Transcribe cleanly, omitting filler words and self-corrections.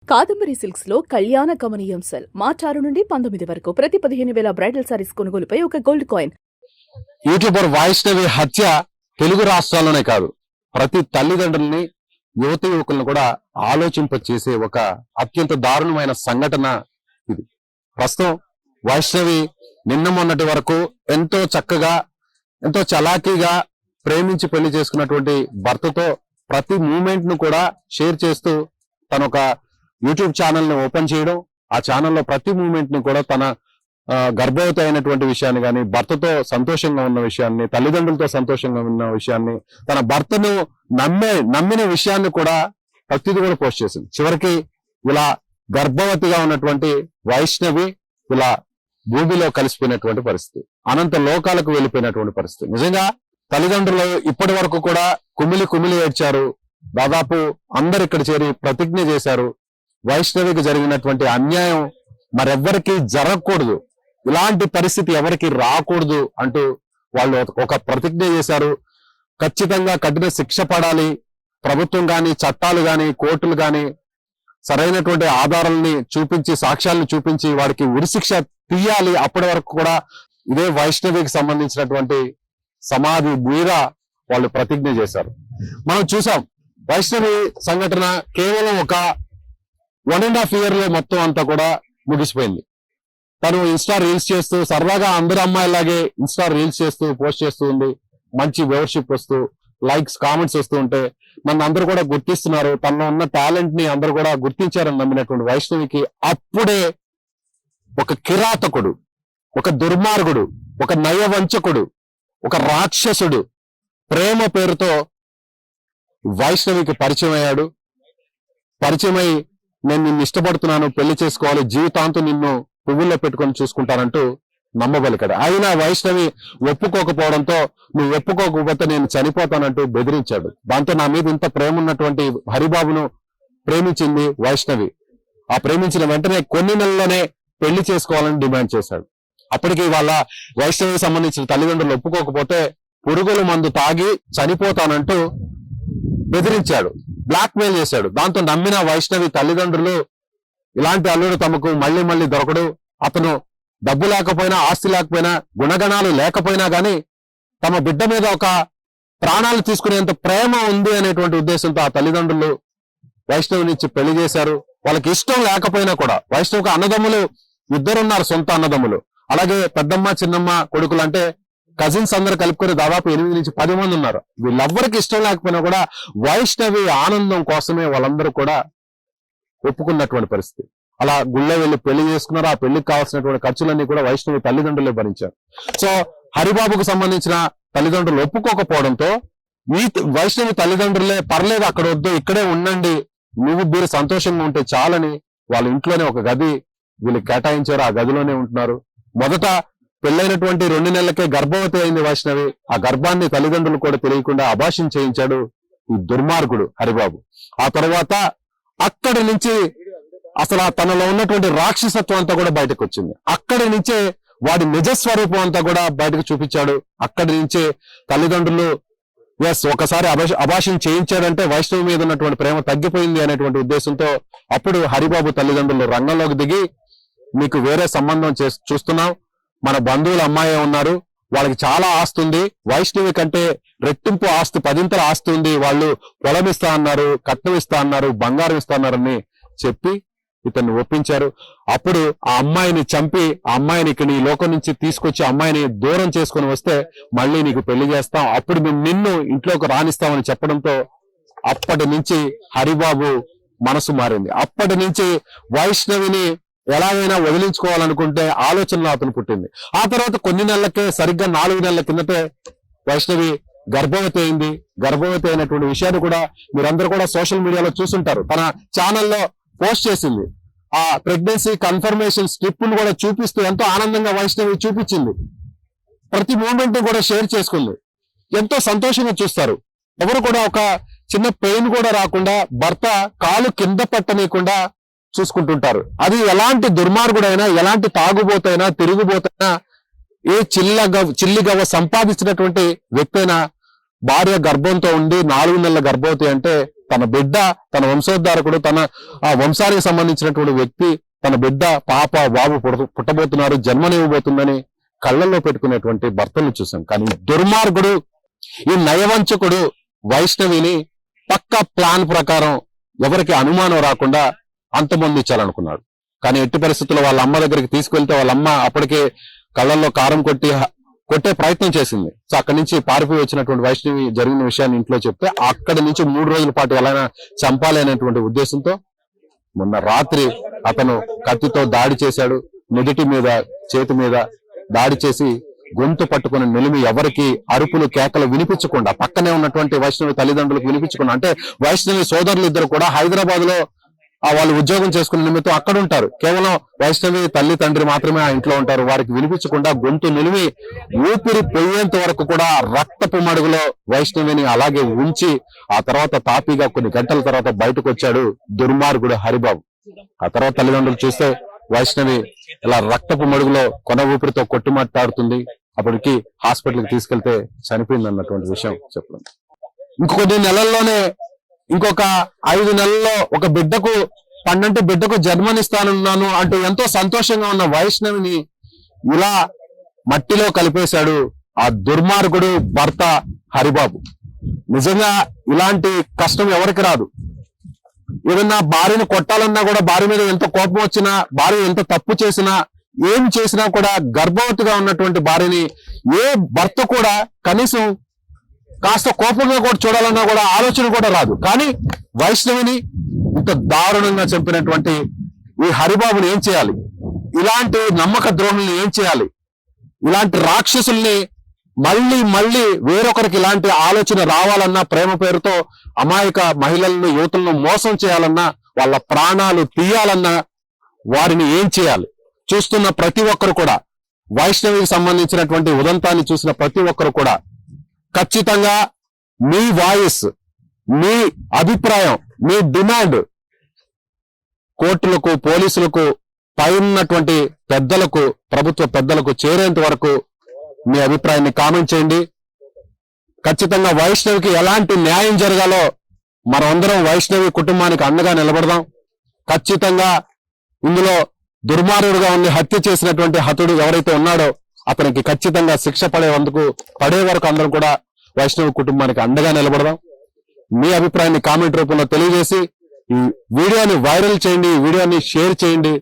Kadambari silks లో కళ్యాణ గమనీయం cell మార్చి 6 నుండి 19 వరకు ప్రతి 15,000 బ్రైడల్ సారీస్ కొనుగోలుపై ఒక గోల్డ్ కాయిన్. యూట్యూబర్ వైష్ణవి హత్య తెలుగు రాష్ట్రాల్లోనే కాదు, ప్రతి తల్లిదండ్రుల్ని, యువత యువకులను కూడా ఆలోచింపచేసే ఒక అత్యంత దారుణమైన సంఘటన ఇది. ప్రస్తుతం వైష్ణవి నిన్న మొన్నటి వరకు ఎంతో చక్కగా, ఎంతో చలాకీగా ప్రేమించి పెళ్లి చేసుకున్నటువంటి భర్తతో ప్రతి మూమెంట్ ను కూడా షేర్ చేస్తూ తన ఒక యూట్యూబ్ ఛానల్ ని ఓపెన్ చేయడం, ఆ ఛానల్లో ప్రతి మూమెంట్ ని కూడా తన గర్భవతి అయినటువంటి విషయాన్ని కానీ, భర్తతో సంతోషంగా ఉన్న విషయాన్ని, తల్లిదండ్రులతో సంతోషంగా ఉన్న విషయాన్ని, తన భర్తను నమ్మిన విషయాన్ని కూడా ప్రతిదీ కూడా పోస్ట్ చేసింది. చివరికి ఇలా గర్భవతిగా ఉన్నటువంటి వైష్ణవి ఇలా భూమిలో కలిసిపోయినటువంటి పరిస్థితి, అనంత లోకాలకు వెళ్ళిపోయినటువంటి పరిస్థితి. నిజంగా తల్లిదండ్రులు ఇప్పటి వరకు కూడా కుమిలి ఏడ్చారు. దాదాపు అందరు ఇక్కడ చేరి ప్రతిజ్ఞ చేశారు, వైష్ణవికి జరిగినటువంటి అన్యాయం మరెవ్వరికి జరగకూడదు, ఇలాంటి పరిస్థితి ఎవరికి రాకూడదు అంటూ వాళ్ళు ఒక ప్రతిజ్ఞ చేశారు. ఖచ్చితంగా కఠిన శిక్ష పడాలి, ప్రభుత్వం గాని, చట్టాలు గాని, కోర్టులు గాని సరైనటువంటి ఆధారాలని చూపించి, సాక్ష్యాలను చూపించి వాడికి ఉరిశిక్ష తీయాలి. అప్పటి వరకు కూడా ఇదే వైష్ణవికి సంబంధించినటువంటి సమాధి మీద వాళ్ళు ప్రతిజ్ఞ చేశారు. మనం చూసాం వైష్ణవి సంఘటన కేవలం ఒక 1.5 year లో మొత్తం అంతా కూడా ముగిసిపోయింది. తను ఇన్స్టా రీల్స్ చేస్తూ సరదాగా అందరు అమ్మాయిలాగే ఇన్స్టా రీల్స్ చేస్తూ పోస్ట్ చేస్తూ ఉంది. మంచి వ్యూవర్షిప్ వస్తూ, లైక్స్, కామెంట్స్ వస్తూ ఉంటే నన్ను అందరూ కూడా గుర్తిస్తున్నారు, తనలో ఉన్న టాలెంట్ ని అందరూ కూడా గుర్తించారని నమ్మినటువంటి వైష్ణవికి అప్పుడే ఒక కిరాతకుడు, ఒక దుర్మార్గుడు, ఒక నయవంచకుడు, ఒక రాక్షసుడు ప్రేమ పేరుతో వైష్ణవికి పరిచయం అయ్యాడు. పరిచయమై నేను నిన్ను ఇష్టపడుతున్నాను, పెళ్లి చేసుకోవాలి, జీవితాంతం నిన్ను పువ్వుల్లో పెట్టుకొని చూసుకుంటానంటూ నమ్మబలికాడు. అయినా వైష్ణవి ఒప్పుకోకపోవడంతో, నువ్వు ఒప్పుకోకపోతే నేను చనిపోతానంటూ బెదిరించాడు. దాంతో నా మీద ఇంత ప్రేమ ఉన్నటువంటి హరిబాబును ప్రేమించింది వైష్ణవి. ఆ ప్రేమించిన వెంటనే కొన్ని నెలల్లోనే పెళ్లి చేసుకోవాలని డిమాండ్ చేశాడు. అప్పటికి వాళ్ళ వైష్ణవికి సంబంధించిన తల్లిదండ్రులు ఒప్పుకోకపోతే పురుగుల మందు తాగి చనిపోతానంటూ బెదిరించాడు, బ్లాక్ మెయిల్ చేశాడు. దాంతో నమ్మిన వైష్ణవి తల్లిదండ్రులు ఇలాంటి అల్లుడు తమకు మళ్ళీ మళ్ళీ దొరకడు, అతను డబ్బు లేకపోయినా, ఆస్తి లేకపోయినా, గుణగణాలు లేకపోయినా గానీ తమ బిడ్డ మీద ఒక ప్రాణాలు తీసుకునేంత ప్రేమ ఉంది అనేటువంటి ఉద్దేశంతో ఆ తల్లిదండ్రులు వైష్ణవి నుంచి పెళ్లి చేశారు. వాళ్ళకి ఇష్టం లేకపోయినా కూడా, వైష్ణవికి అన్నదమ్ములు ఇద్దరున్నారు, సొంత అన్నదమ్ములు. అలాగే పెద్దమ్మ, చిన్నమ్మ కొడుకులు అంటే కజిన్స్ అందరు కలుపుకొని దాదాపు 8 నుంచి 10 మంది ఉన్నారు. వీళ్ళెవ్వరికి ఇష్టం లేకపోయినా కూడా వైష్ణవి ఆనందం కోసమే వాళ్ళందరూ కూడా ఒప్పుకున్నటువంటి పరిస్థితి. అలా గుళ్ళో వెళ్ళి పెళ్లి చేసుకున్నారు. ఆ పెళ్లికి కావాల్సినటువంటి ఖర్చులన్నీ కూడా వైష్ణవి తల్లిదండ్రులే భరించారు. సో హరిబాబుకు సంబంధించిన తల్లిదండ్రులు ఒప్పుకోకపోవడంతో ఈ వైష్ణవి తల్లిదండ్రులే పర్లేదు, అక్కడ వద్దు, ఇక్కడే ఉండండి, మీరు సంతోషంగా ఉంటే చాలని వాళ్ళ ఇంట్లోనే ఒక గది వీళ్ళు కేటాయించారు. ఆ గదిలోనే ఉంటున్నారు. మొదట పెళ్ళైనటువంటి 2 నెలలకే గర్భవతి అయింది వైష్ణవి. ఆ గర్భాన్ని తల్లిదండ్రులు కూడా తెలియకుండా అబార్షన్ చేయించాడు ఈ దుర్మార్గుడు హరిబాబు. ఆ తర్వాత అక్కడి నుంచి అసలు తనలో ఉన్నటువంటి రాక్షసత్వం అంతా కూడా బయటకు వచ్చింది. అక్కడి నుంచే వాడి నిజస్వరూపం అంతా కూడా బయటకు చూపించాడు. అక్కడి నుంచే తల్లిదండ్రులు ఒకసారి అబార్షన్ చేయించాడంటే వైష్ణవి మీద ఉన్నటువంటి ప్రేమ తగ్గిపోయింది అనేటువంటి ఉద్దేశంతో అప్పుడు హరిబాబు తల్లిదండ్రులు రంగంలోకి దిగి, మీకు వేరే సంబంధం చూస్తున్నాం, మన బంధువుల అమ్మాయి ఉన్నారు, వాళ్ళకి చాలా ఆస్తి ఉంది, వైష్ణవి కంటే రెట్టింపు ఆస్తి, 10 ఆస్తి ఉంది, వాళ్ళు పొలం ఇస్తా అన్నారు, కట్నం ఇస్తా అన్నారు, బంగారం ఇస్తా అన్నారని చెప్పి ఇతన్ని ఒప్పించారు. అప్పుడు ఆ అమ్మాయిని చంపి, ఆ అమ్మాయిని ఇక్కడ ఈ లోకం నుంచి తీసుకొచ్చి అమ్మాయిని దూరం చేసుకుని వస్తే మళ్ళీ నీకు పెళ్లి చేస్తాం, అప్పుడు మేము నిన్ను ఇంట్లోకి రానిస్తామని చెప్పడంతో అప్పటి నుంచి హరిబాబు మనసు మారింది. అప్పటి నుంచి వైష్ణవిని ఎలాగైనా వదిలించుకోవాలనుకుంటే ఆలోచనలో అతను పుట్టింది. ఆ తర్వాత కొన్ని నెలలకే, సరిగ్గా 4 నెలల కిందటే వైష్ణవి గర్భవతి అయింది. గర్భవతి అయినటువంటి విషయాన్ని కూడా మీరందరూ కూడా సోషల్ మీడియాలో చూసుంటారు. తన ఛానల్లో పోస్ట్ చేసింది. ఆ ప్రెగ్నెన్సీ కన్ఫర్మేషన్ స్లిప్ ను కూడా చూపిస్తూ ఎంతో ఆనందంగా వైష్ణవి చూపించింది. ప్రతి మూమెంట్ కూడా షేర్ చేసుకుంది. ఎంతో సంతోషంగా చూస్తారు. ఎవరు కూడా ఒక చిన్న పెయిన్ కూడా రాకుండా, భర్త కాలు కింద పెట్టనీయకుండా చూసుకుంటుంటారు. అది ఎలాంటి దుర్మార్గుడైనా, ఎలాంటి తాగుబోతైనా, తిరుగుబోతైనా, ఏ చిల్లిగవ్వ సంపాదించినటువంటి వ్యక్తి అయినా భార్య గర్భంతో ఉండి 4 నెలల గర్భవతి అంటే తన బిడ్డ, తన వంశోద్ధారకుడు, తన వంశానికి సంబంధించినటువంటి వ్యక్తి, తన బిడ్డ పాప బాబు పుట్టబోతున్నారు, జన్మనివ్వబోతుందని కళ్ళల్లో పెట్టుకునేటువంటి భర్తలు చూసాం. కానీ దుర్మార్గుడు, ఈ నయవంచకుడు వైష్ణవిని పక్క ప్లాన్ ప్రకారం ఎవరికి అనుమానం రాకుండా అంతమొందించాలనుకున్నాడు. కానీ ఎట్టి పరిస్థితుల్లో వాళ్ళ అమ్మ దగ్గరికి తీసుకెళ్తే వాళ్ళ అమ్మ అప్పటికే కళ్ళల్లో కారం కొట్టే ప్రయత్నం చేసింది. సో అక్కడి నుంచి పారిపోయి వచ్చినటువంటి వైష్ణవి జరిగిన విషయాన్ని ఇంట్లో చెప్తే అక్కడి నుంచి 3 రోజుల పాటు ఎలా చంపాలి అనేటువంటి ఉద్దేశంతో మొన్న రాత్రి అతను కత్తితో దాడి చేశాడు. నుదిటి మీద, చేతి మీద దాడి చేసి గొంతు పట్టుకుని నిలిమి ఎవరికి అరుపులు కేకలు వినిపించకుండా, పక్కనే ఉన్నటువంటి వైష్ణవి తల్లిదండ్రులకు వినిపించకుండా, అంటే వైష్ణవి సోదరులు ఇద్దరు కూడా హైదరాబాద్ లో వాళ్ళు ఉద్యోగం చేసుకునే నిమిత్తం అక్కడ ఉంటారు. కేవలం వైష్ణవి తల్లి తండ్రి మాత్రమే ఆ ఇంట్లో ఉంటారు. వారికి వినిపించకుండా గొంతు నిలిమి ఊపిరి పోయేంత వరకు కూడా రక్తపు మడుగులో వైష్ణవిని అలాగే ఉంచి ఆ తర్వాత తాపీగా కొన్ని గంటల తర్వాత బయటకు వచ్చాడు దుర్మార్గుడు హరిబాబు. ఆ తర్వాత తల్లిదండ్రులు చూస్తే వైష్ణవి ఇలా రక్తపు మడుగులో కొన ఊపిరితో కొట్టుమాట్లాడుతుంది. అప్పటికి హాస్పిటల్కి తీసుకెళ్తే చనిపోయింది అన్నటువంటి విషయం చెప్పడం. ఇంకొన్ని నెలల్లోనే ఇంకొక 5 నెలల్లో ఒక బిడ్డకు పన్నంటి బిడ్డకు జన్మనిస్తానున్నాను అంటూ ఎంతో సంతోషంగా ఉన్న వైష్ణవిని ఇలా మట్టిలో కలిపేశాడు ఆ దుర్మార్గుడు భర్త హరిబాబు. నిజంగా ఇలాంటి కష్టం ఎవరికి రాదు. ఏదన్నా భార్యను కొట్టాలన్నా కూడా, భార్య మీద ఎంత కోపం వచ్చినా, భార్య ఎంత తప్పు చేసినా, ఏం చేసినా కూడా గర్భవతిగా ఉన్నటువంటి భార్యని ఏ భర్త కూడా కనీసం కాస్త కోపంగా కూడా చూడాలన్నా కూడా ఆలోచన కూడా రాదు. కానీ వైష్ణవిని ఇంత దారుణంగా చంపినటువంటి ఈ హరిబాబుని ఏం చేయాలి? ఇలాంటి నమ్మక ద్రోహుల్ని ఏం చేయాలి? ఇలాంటి రాక్షసుల్ని మళ్ళీ వేరొకరికి ఇలాంటి ఆలోచన రావాలన్నా, ప్రేమ పేరుతో అమాయక మహిళలను, యువతులను మోసం చేయాలన్నా, వాళ్ళ ప్రాణాలు తీయాలన్నా వారిని ఏం చేయాలి? చూస్తున్న ప్రతి ఒక్కరు కూడా, వైష్ణవికి సంబంధించినటువంటి ఉదంతాన్ని చూసిన ప్రతి ఒక్కరు కూడా ఖచ్చితంగా మీ వాయిస్, మీ అభిప్రాయం, మీ డిమాండ్ కోర్టులకు, పోలీసులకు, పైనటువంటి పెద్దలకు, ప్రభుత్వ పెద్దలకు చేరేంత వరకు మీ అభిప్రాయాన్ని కామెంట్ చేయండి. ఖచ్చితంగా వైష్ణవికి ఎలాంటి న్యాయం జరగాలో మనమందరం వైష్ణవి కుటుంబానికి అండగా నిలబడదాం. ఖచ్చితంగా ఇందులో దుర్మార్గుడుగా ఉండి హత్య చేసినటువంటి హతుడు ఎవరైతే ఉన్నాడో అతనికి ఖచ్చితంగా శిక్ష పడే వరకు అందరం కూడా వైష్ణవి కుటుంబానికి అండగా నిలబడదాం. మీ అభిప్రాయాన్ని కామెంట్ రూపంలో తెలియజేసి ఈ వీడియోని వైరల్ చేయండి, ఈ వీడియోని షేర్ చేయండి.